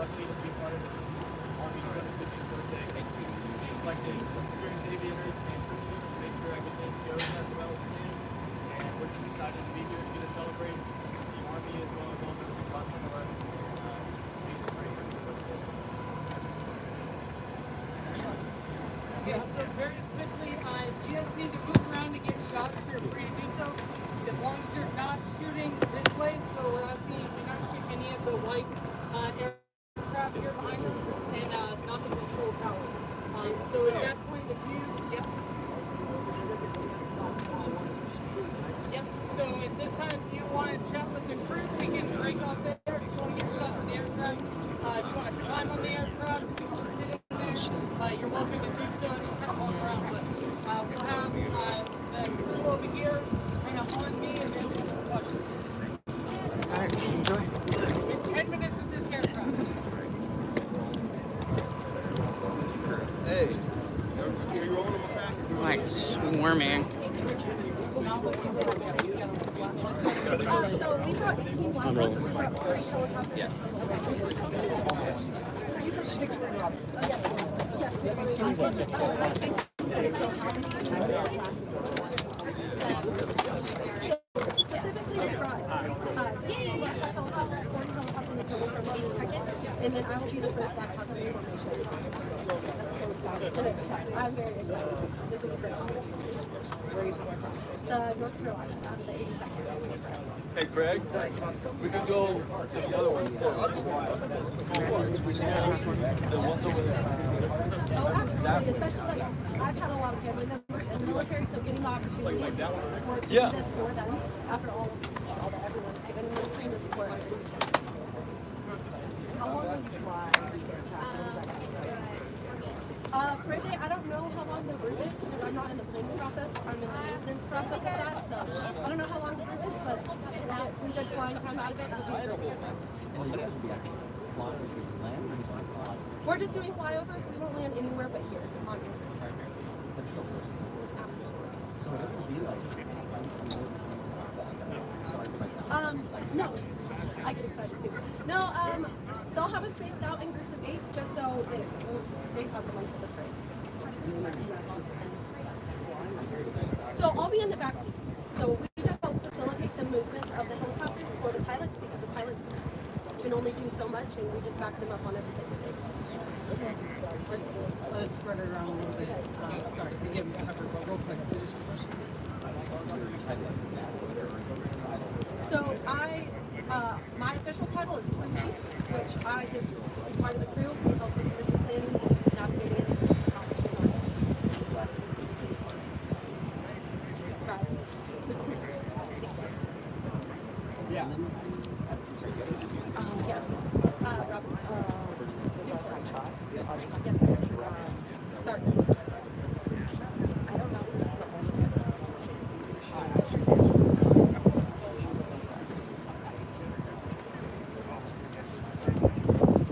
lucky to be part of this Army 250 for the day. Selecting some experienced aviators and crew chiefs to make sure everything goes as well as can. And we're just excited to be here to get to celebrate the Army as well as all those who brought to us. Yeah, so very quickly, if you guys need to move around to get shots, you're free to do so. As long as you're not shooting this way, so we're asking you to not shoot any of the white aircraft here behind us and not the control tower. So at that point, if you, yep. Yep, so at this time, if you want to chat with the crew, we can break off there. If you want to get shots of the aircraft, if you want to climb on the aircraft, if you want to sit in there, you're welcome to do so and just kind of walk around. But we'll have the crew over here kind of on me and then we'll have questions. All right, enjoy. In 10 minutes of this aircraft. Hey, are you rolling with that? It's like swarming. So we brought 18 Blackhawks, we brought 3 helicopters. Yes. You said the picture of Rob. Yes. Specifically, we brought 16 Blackhawk helicopters, 40 helicopters in the total from 1 second, and then I will be the first Blackhawk on the formation. That's so exciting. I'm very excited. This is a great honor. Where are you from? North Carolina, the 82nd. Hey, Craig, we can go to the other one. Oh, absolutely. Especially, I've had a lot of family members in the military, so getting the opportunity to do this for them after all that everyone's given, and we're seeing the support. How long will you fly the aircraft? Frankly, I don't know how long the route is because I'm not in the planning process. I'm in the maintenance process of that, so I don't know how long the route is, but if we get some good flying time out of it, it'll be great. We're just doing flyovers. We won't land anywhere but here on campus. Absolutely. So it will be like. No. I get excited too. No, they'll have us spaced out in groups of 8 just so they space out the length of the parade. So I'll be in the back seat. So we just help facilitate the movement of the helicopters for the pilots because the pilots can only do so much and we just back them up on everything that they do. Let's spread it around a little bit. Sorry, to give me cover, but real quick, finish the question. So my official title is crew chief, which I just am part of the crew, help with mission planning and navigating and accomplishing our goals. Yeah. Yes. Yes, sir. Sergeant. I don't know if this is the only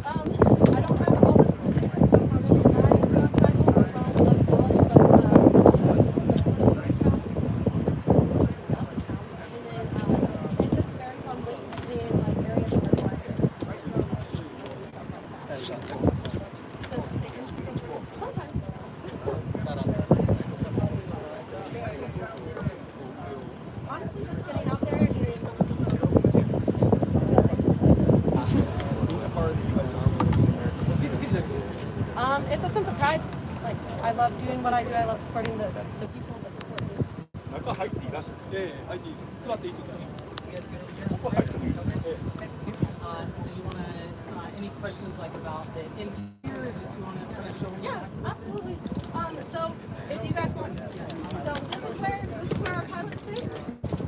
I don't have all the statistics. That's not really my title or from the college, but and then it just varies on weight and area that we're flying through. Sometimes. Honestly, just getting out there and it's a sense of pride. Like, I love doing what I do. I love supporting the people that support me. 中入っていいらしい。入っていいです。座っていいです。ここ入ってもいいです。 So you want to, any questions like about the interior, or just you want to kind of show me? Yeah, absolutely. So if you guys want, so this is where our pilots sit,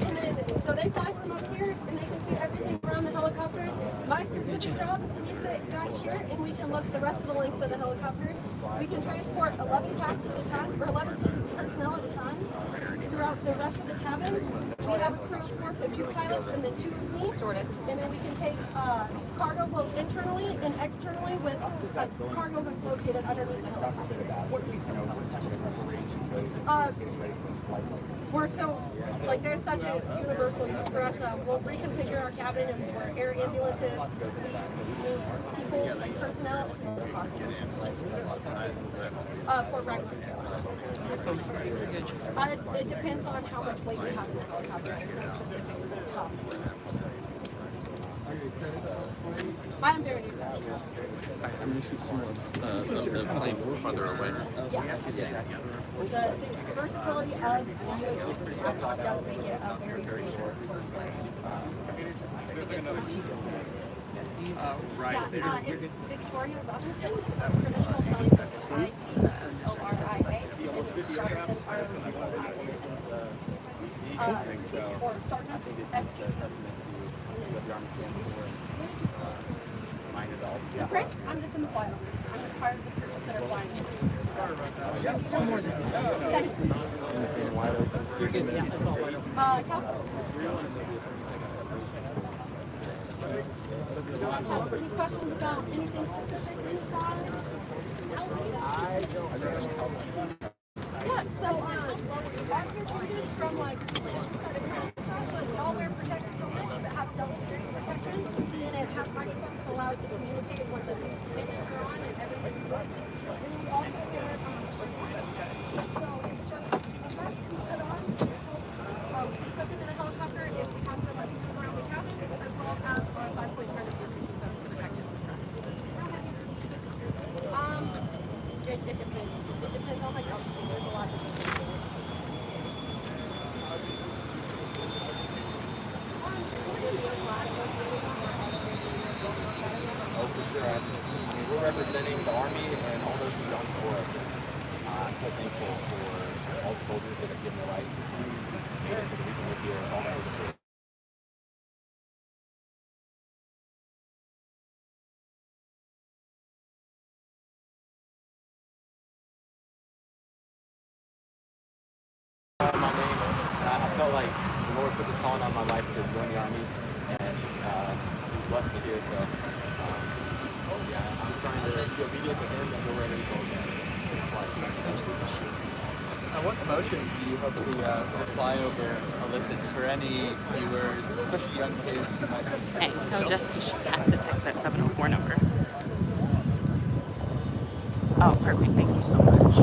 and then so they fly from up here, and they can see everything around the helicopter. My specific job, we sit back here, and we can look the rest of the length of the helicopter. We can transport 11 packs at a time, or 11 personnel at a time, throughout the rest of the cabin. We have a crew of 4, so 2 pilots, and then 2 of me, Jordan, and then we can take cargo both internally and externally with a cargo that's located underneath the helicopter. we're so, like, there's such a universal use for us. We'll reconfigure our cabin and we're air ambulances. We move people and personnel as well as cargo. For regular. It depends on how much weight you have in the helicopter. There's no specific top speed. I'm very excited. I'm just the plane farther away. Yeah. The versatility of the UH-60 Blackhawk does make it a very stable yeah, it's Victoria Robinson, traditional spelling is I-C-O-R-I-A, Robinson, or Sergeant S.G. Great, I'm just in the flight. I'm just part of the crew that are flying. One more than You're good, yeah, that's all right. Do you guys have any questions about anything specific inside? Yeah, so our crew chooses from like we all wear protective helmets that have double hearing protection, and it has microphones to allow us to communicate when the videos are on and everything's listed. And we also wear so it's just a vest we put on. We can clip it in a helicopter if we have to like move around the cabin, as well as our 5-point harnesses to keep us protected. It depends. It depends on like altitude. There's a lot of things. Oh, for sure. I mean, we're representing the Army and all those who've gone before us. And I'm so thankful for all the soldiers that have given their life and made us so that we can live here all physically. My name, I felt like the Lord put this calling on my life to join the Army, and He blessed me here. So, yeah, I'm trying to be obedient to Him and go wherever He calls me. What emotions do you hope the flyover elicits for any viewers, especially young kids who might be... Hey, tell Jessica she has to text that 704 number. Oh, perfect. Thank you so much.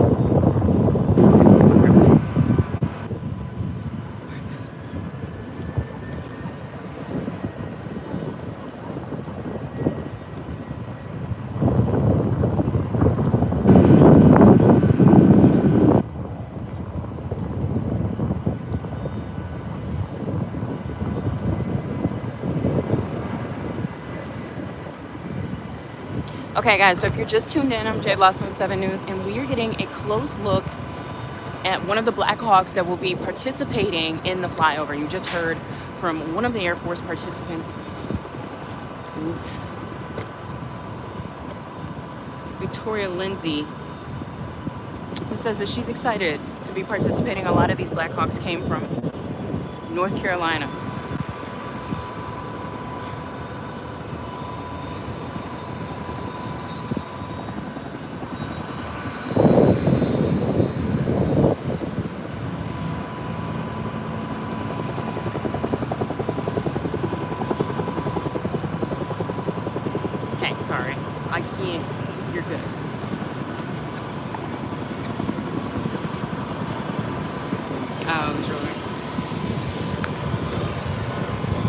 Okay guys, so if you're just tuned in, I'm WJLA News, and we are getting a close look at one of the Blackhawks that will be participating in the flyover. You just heard from one of the Air Force participants, Victoria Lindsay, who says that she's excited to be participating. A lot of these Blackhawks came from North Carolina. Sorry, I can't. You're good.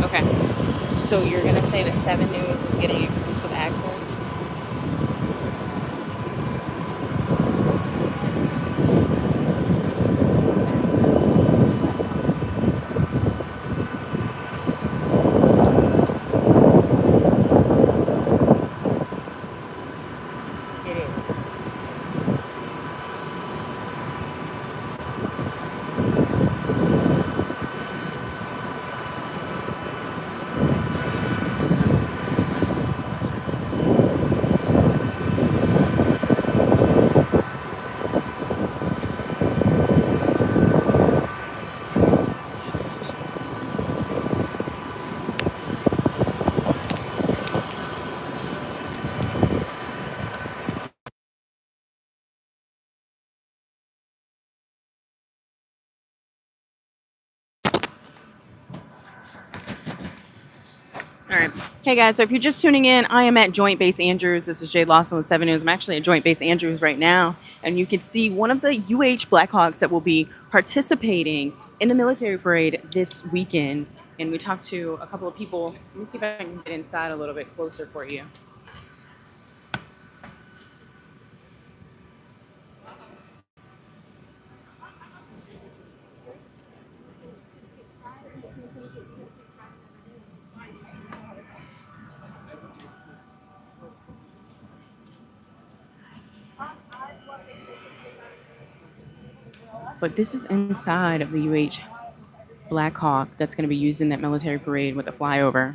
Okay. So you're gonna say that 7 News is getting exclusive access? All right. Hey guys, so if you're just tuning in, I am at Joint Base Andrews. This is Jay Lawson with 7 News. I'm actually at Joint Base Andrews right now, and you can see one of the Blackhawks that will be participating in the military parade this weekend. And we talked to a couple of people. Let me see if I can get inside a little bit closer for you. But this is inside of the Blackhawk that's going to be used in that military parade with the flyover.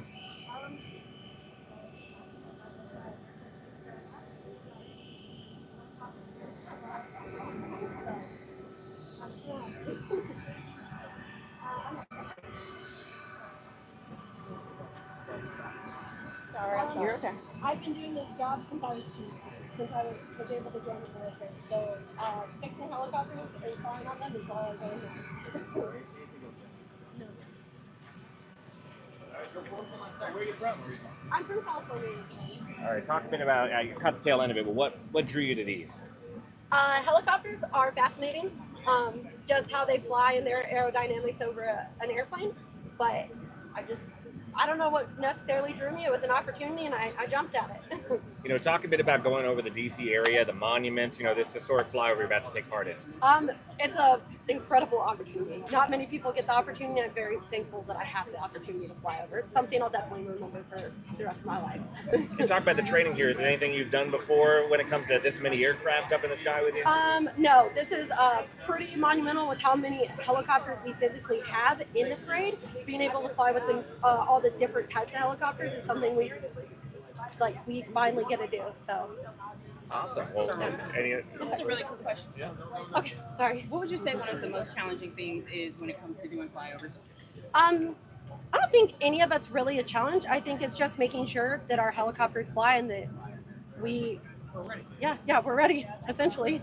Sorry. You're okay. I've been doing this job since I was able to join the military. So fixing helicopters and flying on them is all I go here. Where are you from? I'm from California. All right, talk a bit about, you caught the tail end of it, but what drew you to these? Helicopters are fascinating, just how they fly and their aerodynamics over an airplane. But I don't know what necessarily drew me. It was an opportunity, and I jumped at it. You know, talk a bit about going over the DC area, the monuments, you know, this historic flyover you're about to take part in. It's an incredible opportunity. Not many people get the opportunity. I'm very thankful that I have the opportunity to fly over. It's something I'll definitely remember for the rest of my life. You talk about the training here. Is there anything you've done before when it comes to this many aircraft up in the sky with you? No, this is pretty monumental with how many helicopters we physically have in the parade. Being able to fly with all the different types of helicopters is something we finally get to do. So. Awesome. Well, This is a really cool question. Yeah. Okay, sorry. What would you say one of the most challenging things is when it comes to doing flyovers? I don't think any of it's really a challenge. I think it's just making sure that our helicopters fly and that we're ready. Yeah, we're ready, essentially.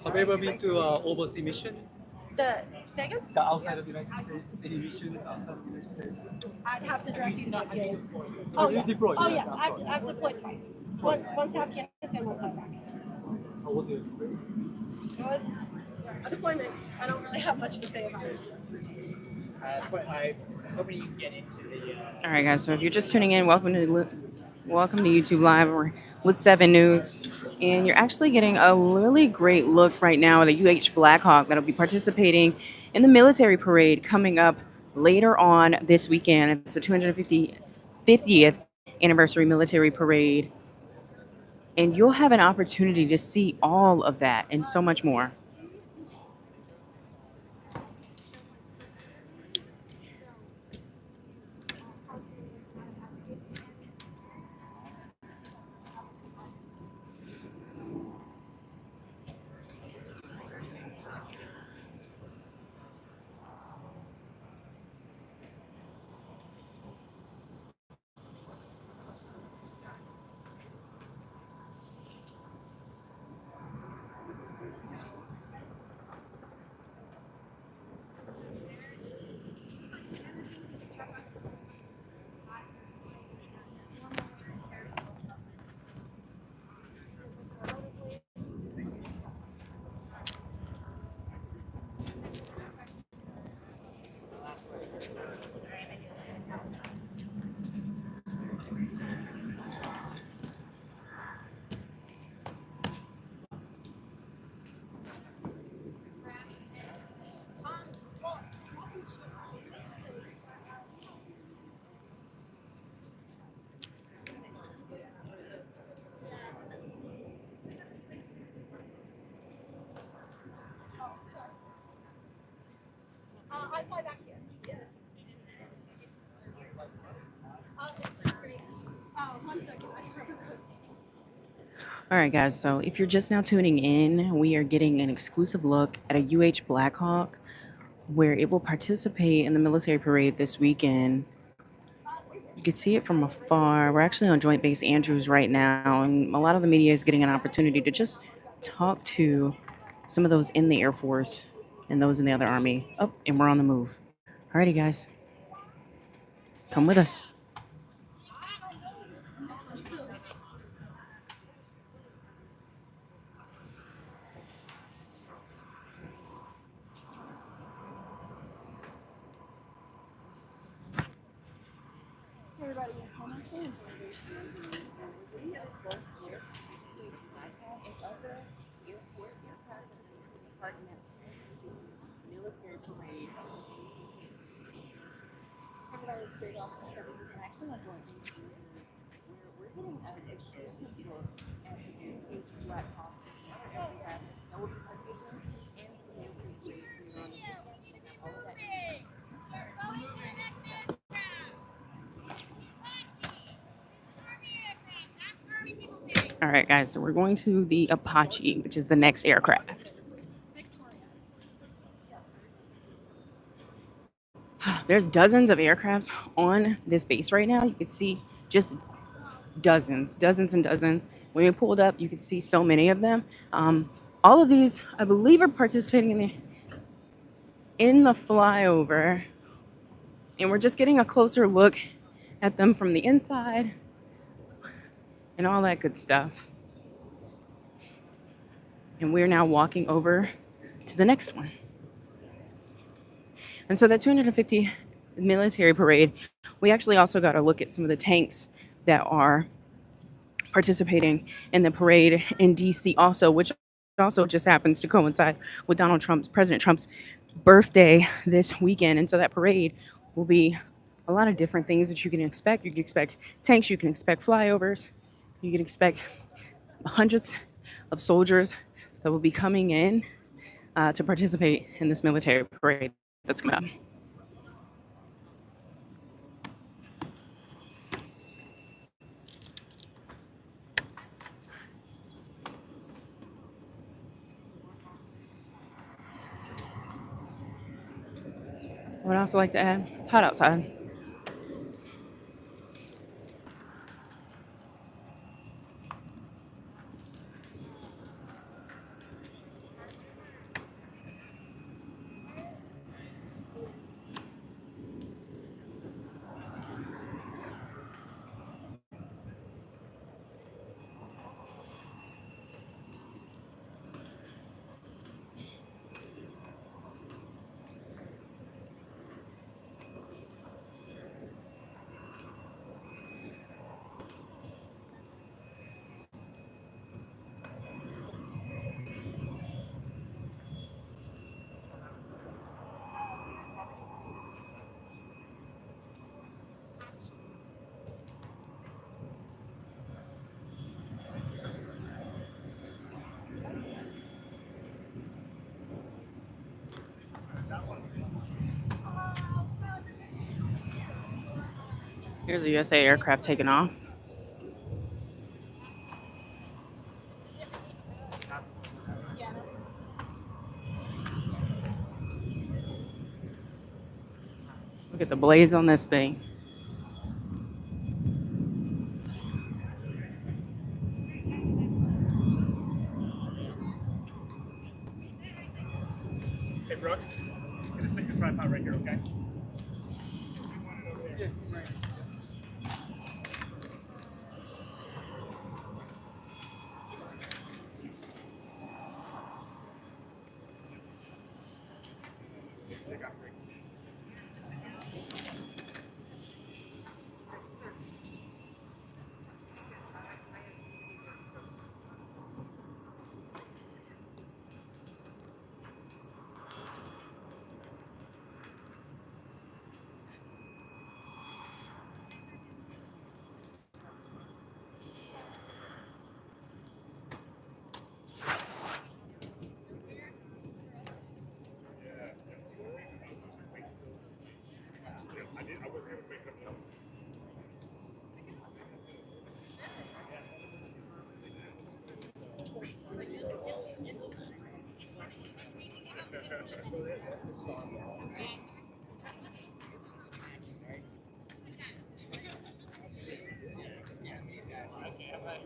Have you ever been to overseas mission? Second? The outside of the United States? Any missions outside of the United States? I'd have to direct you to deploy. Oh, Oh, you yes. deployed, Oh, yes, yes. I'm I've deployed twice. Once to Afghanistan, once to Iraq. How was your experience? It was a deployment. I don't really have much to say about it. But I'm hoping you can get into the. All right, guys. So if you're just tuning in, welcome to YouTube Live. We're with 7 News, and you're actually getting a really great look right now at a Blackhawk that'll be participating in the military parade coming up later on this weekend. It's the 250th anniversary military parade, and you'll have an opportunity to see all of that and so much more. I fly back here. Yes. It's great. 1 second. All right, guys. So if you're just now tuning in, we are getting an exclusive look at a Blackhawk where it will participate in the military parade this weekend. You can see it from afar. We're actually on Joint Base Andrews right now, and a lot of the media is getting an opportunity to just talk to some of those in the Air Force and those in the other Army. Oh, and we're on the move. Alrighty, guys. Come with us. All right, guys, so we're going to the Apache, which is the next aircraft. There's dozens of aircrafts on this base right now. You can see just dozens and dozens. When you pulled up, you could see so many of them. All of these, I believe, are participating in the flyover, and we're just getting a closer look at them from the inside and all that good stuff. And we're now walking over to the next one. And so that 250 military parade, we actually also got a look at some of the tanks that are participating in the parade in DC also, which also just happens to coincide with President Trump's birthday this weekend. And so that parade will be a lot of different things that you can expect. You can expect tanks, you can expect flyovers, you can expect hundreds of soldiers that will be coming in to participate in this military parade that's coming up. I would also like to add, it's hot outside. Here's a USA aircraft taking off. Look at the blades on this thing. Hey, Brooks, get a single tripod right here, okay? Yeah, right.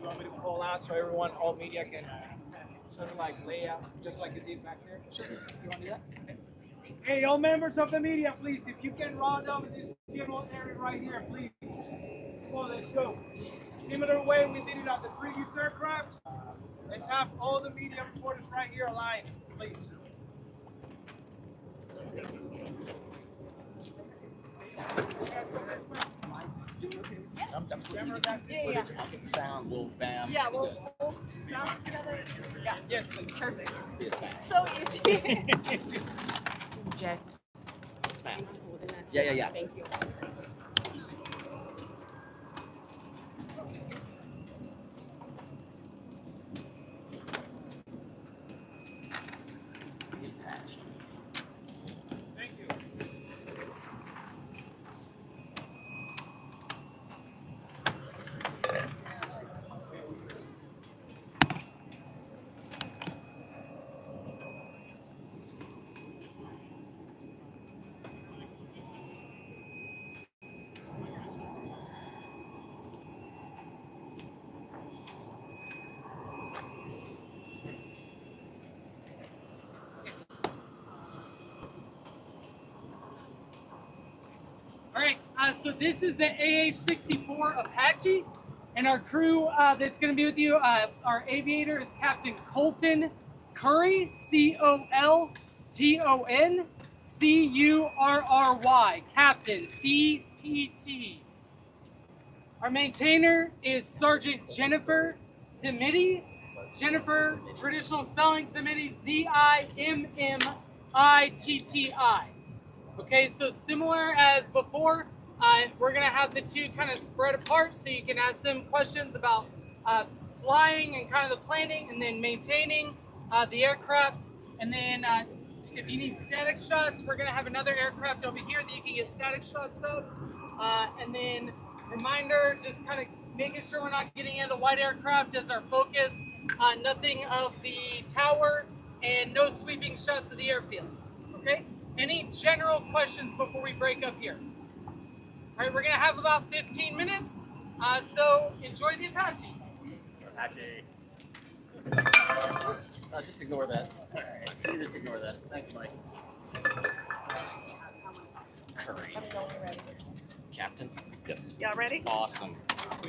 You want me to call out so everyone, all media can sort of like lay out just like you did back there? You want to do that? Okay. Hey, all members of the media, please, if you can round up this general area right here, please. Come on, let's go. Similar way we did it on the previous aircraft. Let's have all the media reporters right here aligned, please. Sound will bam. Yeah, we'll bounce together. Yeah. Yes, please. Perfect. Be a smash. So easy. Jay. Smash. Yeah. Thank you. This is the Apache. Thank you. All right, so this is the AH-64 Apache, and our crew that's going to be with you, our aviator is Captain Colton Curry, Colton Curry, Captain, CPT. Our maintainer is Sergeant Jennifer Zimmitti. Jennifer, traditional spelling, Zimmitti, Zimmitti. Okay, so similar as before, we're gonna have the two kind of spread apart so you can ask them questions about flying and kind of the planning and then maintaining the aircraft. And then if you need static shots, we're gonna have another aircraft over here that you can get static shots of. And then reminder, just kind of making sure we're not getting into white aircraft as our focus. Nothing of the tower and no sweeping shots of the airfield, okay? Any general questions before we break up here? All right, we're gonna have about 15 minutes, so enjoy the Apache. Apache. Just ignore that. You just ignore that. Thank you, Mike. Curry. Captain. Yes. Y'all ready? Awesome.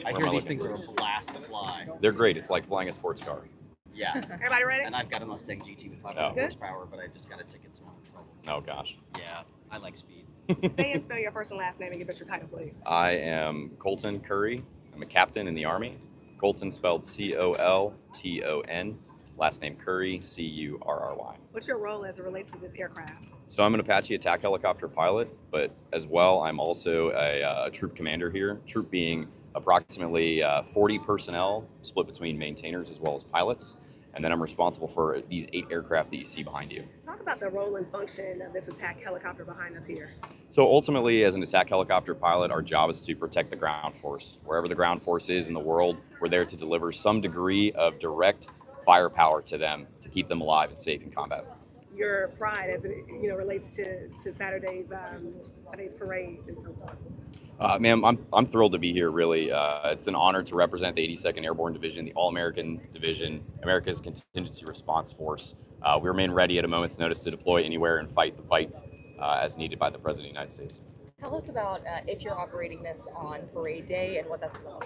I am hear I these looking things are for? a blast to fly. They're great. It's like flying a sports car. Yeah. Everybody ready? And I've got a Mustang GT with 500 Oh. Good. horsepower, but I just got a ticket, so I'm in trouble. Oh gosh. Yeah, I like speed. Say and spell your first and last name and give us your title, please. I am Colton Curry. I'm a captain in the Army. Colton spelled Colton. Last name Curry, Curry. What's your role as it relates to this aircraft? So I'm an Apache attack helicopter pilot, but as well, I'm also a troop commander here. Troop being approximately 40 personnel split between maintainers as well as pilots. And then I'm responsible for these 8 aircraft that you see behind you. Talk about the role and function of this attack helicopter behind us here. So ultimately, as an attack helicopter pilot, our job is to protect the ground force. Wherever the ground force is in the world, we're there to deliver some degree of direct firepower to them to keep them alive and safe in combat. Your pride as it relates to Saturday's parade and so forth. Ma'am, I'm thrilled to be here, really. It's an honor to represent the 82nd Airborne Division, the All-American Division, America's Contingency Response Force. We remain ready at a moment's notice to deploy anywhere and fight the fight as needed by the President of the United States. Tell us about if you're operating this on parade day and what that's about.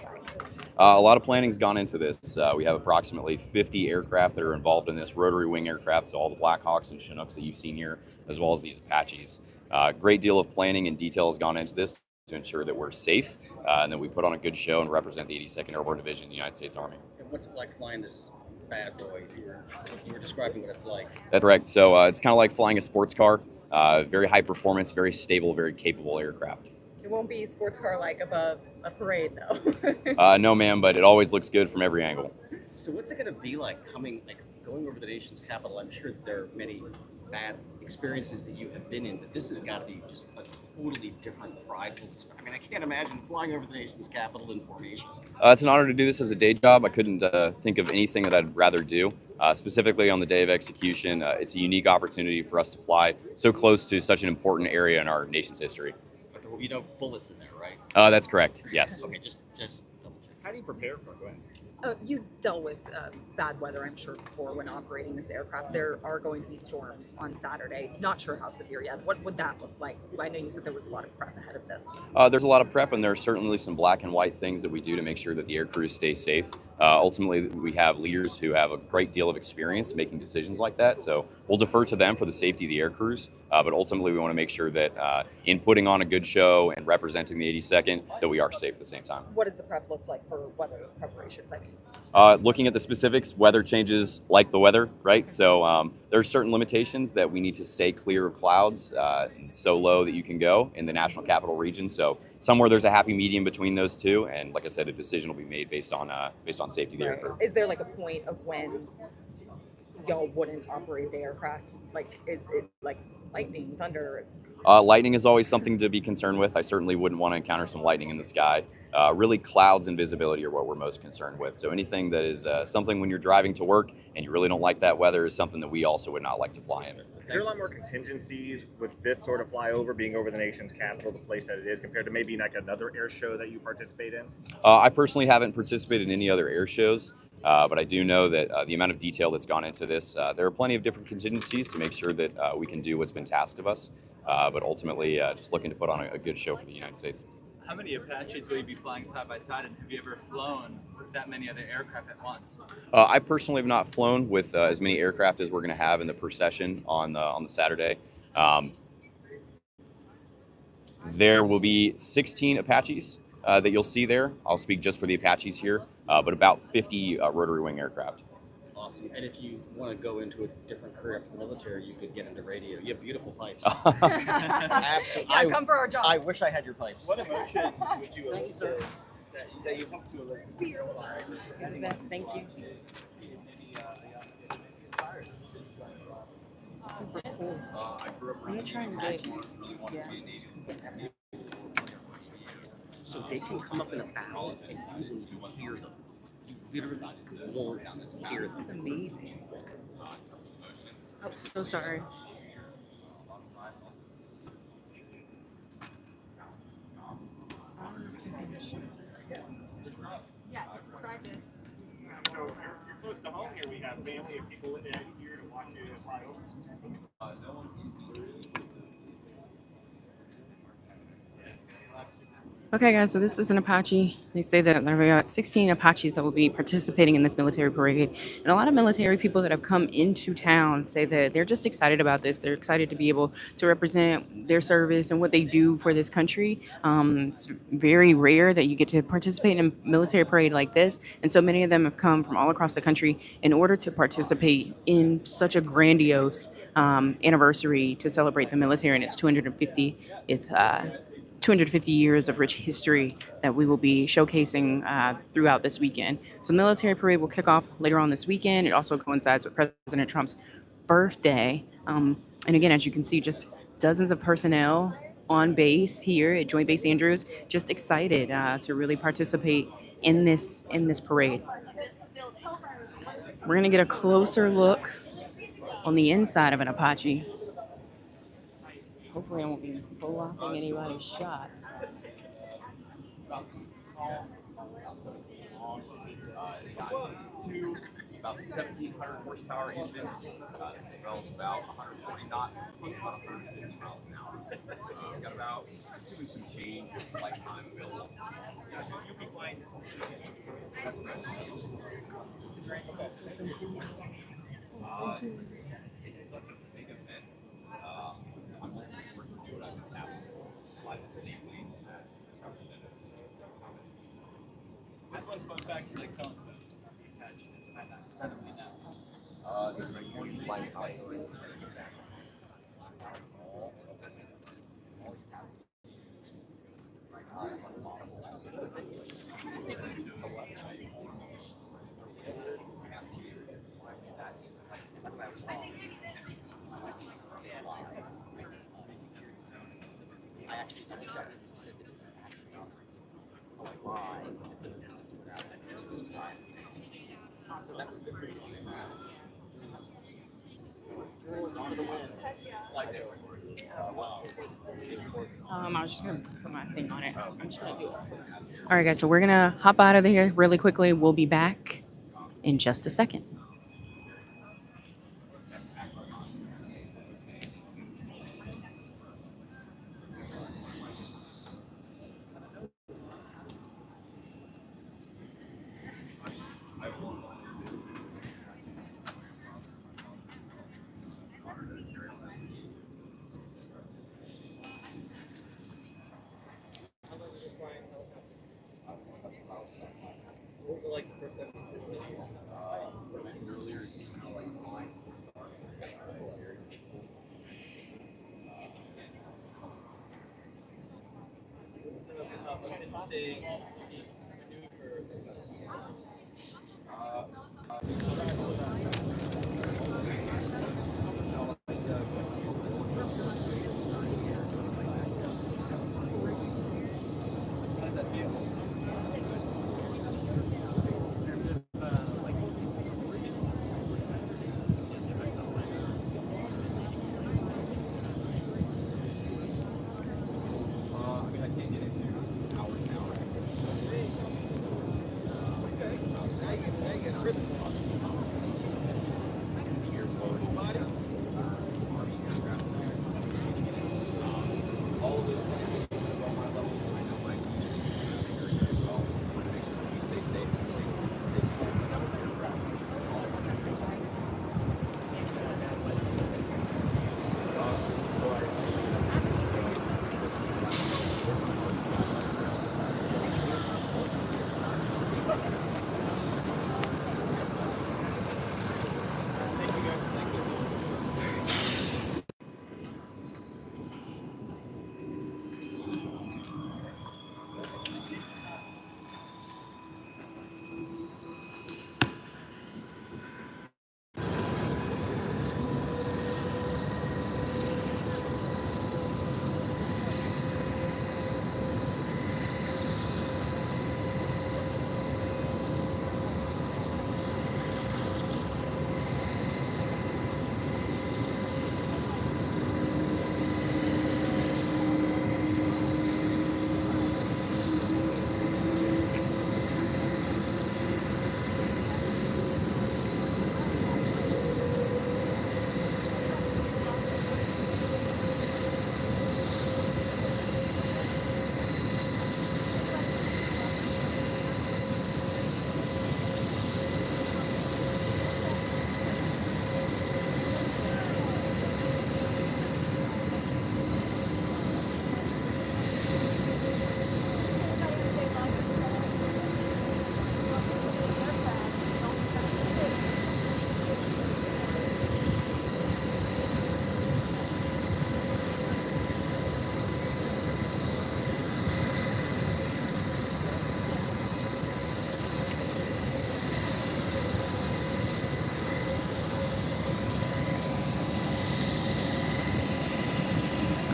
A lot of planning's gone into this. We have approximately 50 aircraft that are involved in this, rotary wing aircraft, so all the Blackhawks and Chinooks that you've seen here, as well as these Apaches. Great deal of planning and detail has gone into this to ensure that we're safe and that we put on a good show and represent the 82nd Airborne Division of the United States Army. And what's it like flying this bad boy? You were describing what it's like. That's correct. So it's kind of like flying a sports car. Very high performance, very stable, very capable aircraft. It won't be sports car like above a parade though. No, ma'am, but it always looks good from every angle. So what's it going to be like going over the nation's capital? I'm sure that there are many bad experiences that you have been in, but this has got to be just a totally different, prideful experience. I mean, I can't imagine flying over the nation's capital in formation. It's an honor to do this as a day job. I couldn't think of anything that I'd rather do. Specifically on the day of execution, it's a unique opportunity for us to fly so close to such an important area in our nation's history. But there will be no bullets in there, right? That's correct, yes. Okay, just double check. How do you prepare for it? Go ahead. You've dealt with bad weather, I'm sure, before when operating this aircraft. There are going to be storms on Saturday. Not sure how severe yet. What would that look like? I know you said there was a lot of prep ahead of this. There's a lot of prep, and there are certainly some black and white things that we do to make sure that the air crews stay safe. Ultimately, we have leaders who have a great deal of experience making decisions like that, so we'll defer to them for the safety of the air crews. But ultimately, we want to make sure that in putting on a good show and representing the 82nd, that we are safe at the same time. What does the prep look like for weather preparations? I mean, looking at the specifics, weather changes like the weather, right? So there are certain limitations that we need to stay clear of clouds so low that you can go in the National Capital Region. So somewhere there's a happy medium between those two, and like I said, a decision will be made based on safety of the aircraft. Is there like a point of when y'all wouldn't operate the aircraft? Like, is it like lightning, thunder? Lightning is always something to be concerned with. I certainly wouldn't want to encounter some lightning in the sky. Really, clouds and visibility are what we're most concerned with. So anything that is something when you're driving to work and you really don't like that weather is something that we also would not like to fly in. Is there a lot more contingencies with this sort of flyover being over the nation's capital, the place that it is, compared to maybe like another air show that you participate in? I personally haven't participated in any other air shows, but I do know that the amount of detail that's gone into this, there are plenty of different contingencies to make sure that we can do what's been tasked of us, but ultimately just looking to put on a good show for the United States. How many Apaches will you be flying side by side, and have you ever flown with that many other aircraft at once? I personally have not flown with as many aircraft as we're going to have in the procession on the Saturday. There will be 16 Apaches that you'll see there. I'll speak just for the Apaches here, but about 50 rotary wing aircraft. Awesome. And if you want to go into a different career after the military, you could get into radio. You have beautiful pipes. Absolutely. Yeah, come for our job. I wish I had your pipes. What emotions would you elicit that you hope to elicit? You're the best. Thank you. Super cool. I grew up I'm trying to get. really wanted to be a Navy. So they can come up in a battle and you will hear them. You literally won't hear This is amazing. I'm so sorry. Yeah, just describe this. So you're close to home here. We have family and people here to watch you fly over. Okay, guys, so this is an Apache. They say that there are about 16 Apaches that will be participating in this military parade. And a lot of military people that have come into town say that they're just excited about this. They're excited to be able to represent their service and what they do for this country. It's very rare that you get to participate in a military parade like this. And so many of them have come from all across the country in order to participate in such a grandiose anniversary to celebrate the military and its 250 years of rich history that we will be showcasing throughout this weekend. So the military parade will kick off later on this weekend. It also coincides with President Trump's birthday. And again, as you can see, just dozens of personnel on base here at Joint Base Andrews, just excited to really participate in this parade. We're gonna get a closer look on the inside of an Apache. Hopefully I won't be blocking anybody's shot. Two about 1,700 horsepower engines. Develops about 140 knots, about 150 miles an hour. We've got about 2 and some change of lifetime available. You'll be flying this weekend. That's it's such a big event. I'm looking forward to do what I can have to fly this safely as representative. What's one fun fact you like telling folks about the Apache? I don't really know. There's a huge lighthouse. I actually checked it and said that it's actually live. So that was good for you. On to the win. Like that. I was just gonna put my thing on it. I'm just gonna do it. All right, guys. So we're gonna hop out of here really quickly. We'll be back in just a second.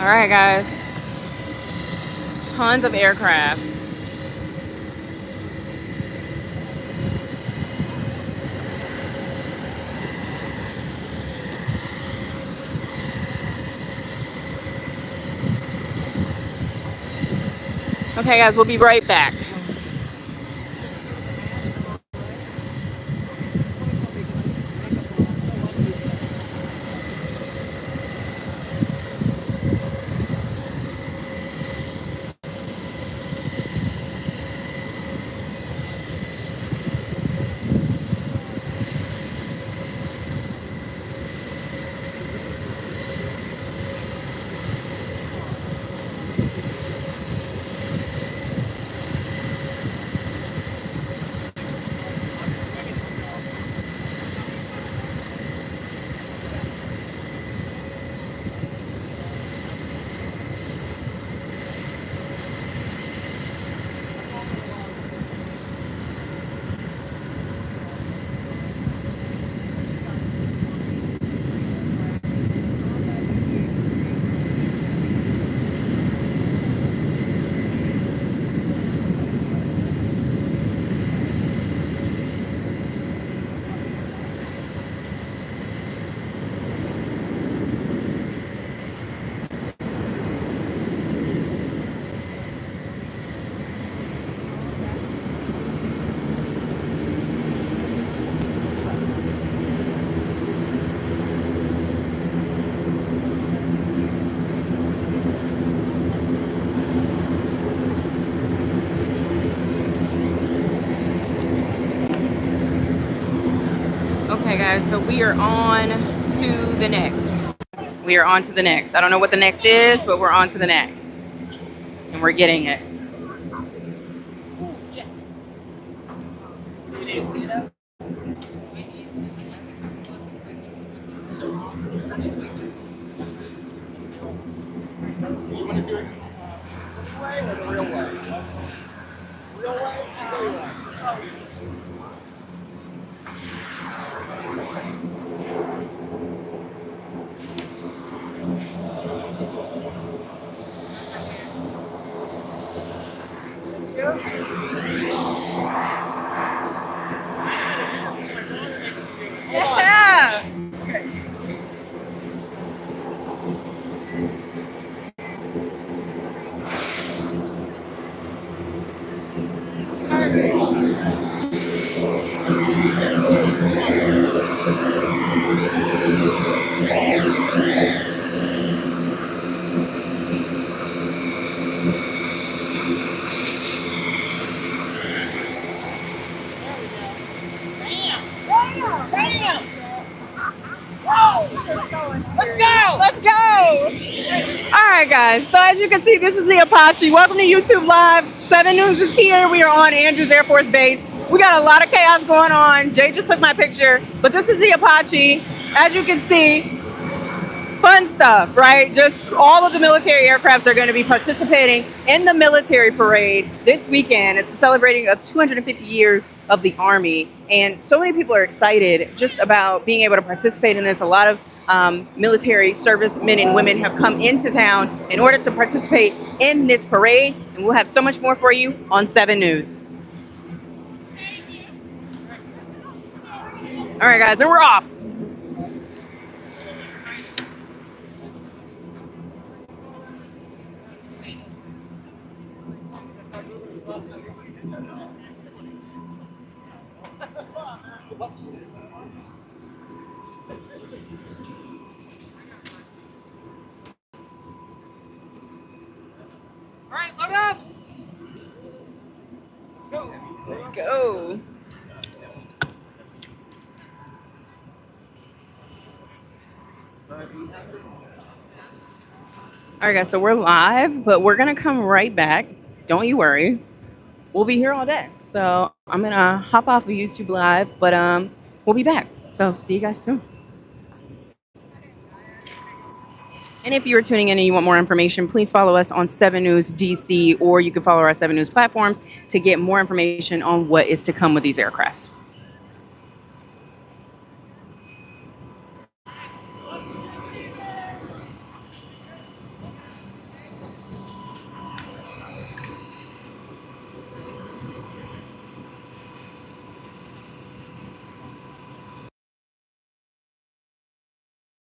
All right, guys. Tons of aircrafts. Okay, guys, we'll be right back. Okay, guys, so we are on to the next. We are on to the next. I don't know what the next is, but we're on to the next. And we're getting it. Yeah. Let's go! All right, guys. So as you can see, this is the Apache. Welcome to YouTube Live. 7 News is here. We are on Andrews Air Force Base. We got a lot of chaos going on. Jay just took my picture, but this is the Apache. As you can see, fun stuff, right? Just all of the military aircrafts are going to be participating in the military parade this weekend. It's a celebrating of 250 years of the Army. And so many people are excited just about being able to participate in this. A lot of military servicemen and women have come into town in order to participate in this parade. And we'll have so much more for you on 7 News. All right, guys, and we're off. All right, load up. Let's go. All right, guys, so we're live, but we're going to come right back. Don't you worry. We'll be here all day. So I'm going to hop off of YouTube Live, but we'll be back. So see you guys soon. And if you're tuning in and you want more information, please follow us on 7 News DC, or you can follow our 7 News platforms to get more information on what is to come with these aircrafts.